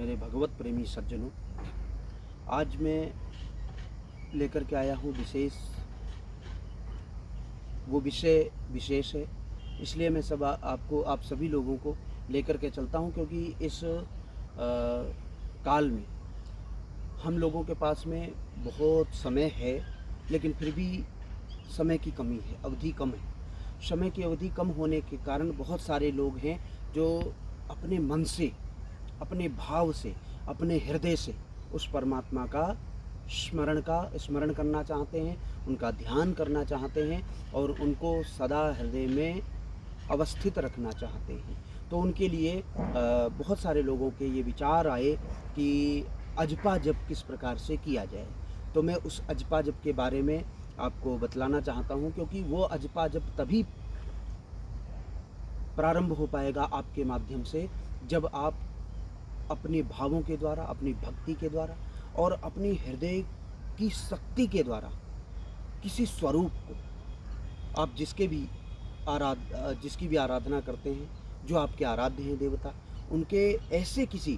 मेरे भगवत प्रेमी सज्जनों, आज मैं लेकर के आया हूँ वो विषय विशेष है। इसलिए मैं आप सभी लोगों को लेकर के चलता हूँ, क्योंकि इस काल में हम लोगों के पास में बहुत समय है, लेकिन फिर भी समय की कमी है, अवधि कम है। समय की अवधि कम होने के कारण बहुत सारे लोग हैं जो अपने मन से, अपने भाव से, अपने हृदय से उस परमात्मा का स्मरण करना चाहते हैं, उनका ध्यान करना चाहते हैं और उनको सदा हृदय में अवस्थित रखना चाहते हैं। तो उनके लिए बहुत सारे लोगों के ये विचार आए कि अजपा जप किस प्रकार से किया जाए। तो मैं उस अजपा जप के बारे में आपको बतलाना चाहता हूँ, क्योंकि वो अजपा जप तभी प्रारंभ हो पाएगा आपके माध्यम से जब आप अपने भावों के द्वारा, अपनी भक्ति के द्वारा और अपनी हृदय की शक्ति के द्वारा किसी स्वरूप को, आप जिसकी भी आराधना करते हैं, जो आपके आराध्य हैं देवता, उनके ऐसे किसी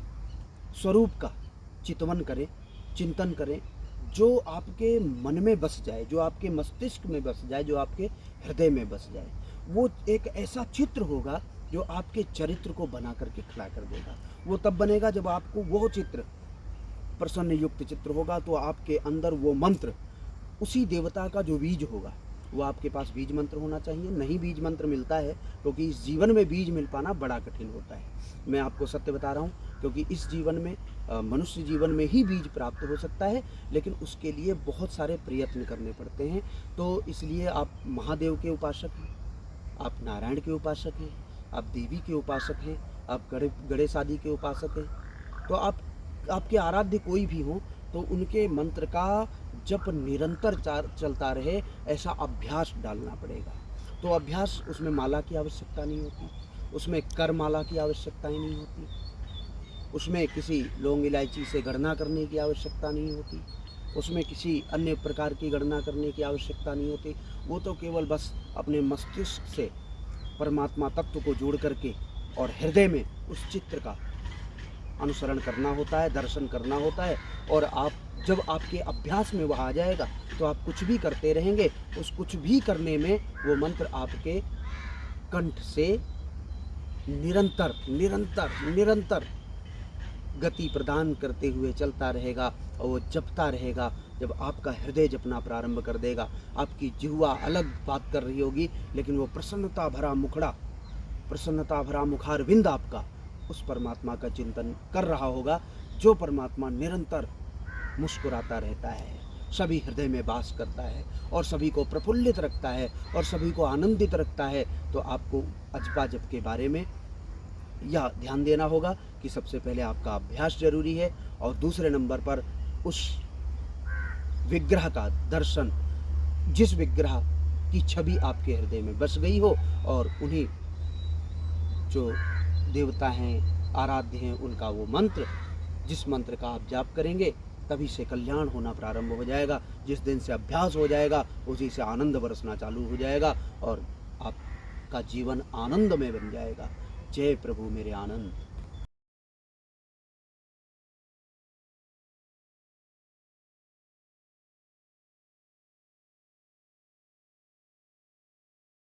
स्वरूप का चिंतन करें जो आपके मन में बस जाए, जो आपके मस्तिष्क में बस जाए, जो आपके हृदय में बस जाए। वो एक ऐसा चित्र होगा जो आपके चरित्र को बना करके खड़ा कर देगा। वो तब बनेगा जब आपको वो चित्र, प्रसन्न युक्त चित्र होगा, तो आपके अंदर वो मंत्र, उसी देवता का जो बीज होगा, वो आपके पास बीज मंत्र होना चाहिए। नहीं बीज मंत्र मिलता है, क्योंकि इस जीवन में बीज मिल पाना बड़ा कठिन होता है। मैं आपको सत्य बता रहा हूँ, क्योंकि इस जीवन में, मनुष्य जीवन में ही बीज प्राप्त हो सकता है, लेकिन उसके लिए बहुत सारे प्रयत्न करने पड़ते हैं। तो इसलिए आप महादेव के उपासक हैं, आप नारायण के उपासक हैं, आप देवी के उपासक हैं, आप गणेश आदि के उपासक हैं। तो आपके आराध्य कोई भी हो, तो उनके मंत्र का जप निरंतर चलता रहे, ऐसा अभ्यास डालना पड़ेगा। तो अभ्यास, उसमें माला की आवश्यकता नहीं होती, उसमें कर माला की आवश्यकता ही नहीं होती, उसमें किसी लौंग इलायची से गणना करने की आवश्यकता नहीं होती, उसमें किसी अन्य प्रकार की गणना करने की आवश्यकता नहीं होती। वो तो केवल बस अपने मस्तिष्क से परमात्मा तत्व को जोड़ करके और हृदय में उस चित्र का अनुसरण करना होता है, दर्शन करना होता है। और आप जब आपके अभ्यास में वह आ जाएगा, तो आप कुछ भी करते रहेंगे, उस कुछ भी करने में वो मंत्र आपके कंठ से निरंतर निरंतर निरंतर गति प्रदान करते हुए चलता रहेगा, और वो जपता रहेगा। जब आपका हृदय जपना प्रारंभ कर देगा, आपकी जिह्वा अलग बात कर रही होगी, लेकिन वो प्रसन्नता भरा मुखारविंद आपका उस परमात्मा का चिंतन कर रहा होगा, जो परमात्मा निरंतर मुस्कुराता रहता है, सभी हृदय में वास करता है और सभी को प्रफुल्लित रखता है और सभी को आनंदित रखता है। तो आपको अजपा जप के बारे में यह ध्यान देना होगा कि सबसे पहले आपका अभ्यास जरूरी है, और दूसरे नंबर पर उस विग्रह का दर्शन, जिस विग्रह की छवि आपके हृदय में बस गई हो, और उन्हीं जो देवता हैं, आराध्य हैं, उनका वो मंत्र, जिस मंत्र का आप जाप करेंगे, तभी से कल्याण होना प्रारंभ हो जाएगा। जिस दिन से अभ्यास हो जाएगा, उसी से आनंद बरसना चालू हो जाएगा और आपका जीवन आनंद में बन जाएगा। जय प्रभु मेरे आनंद।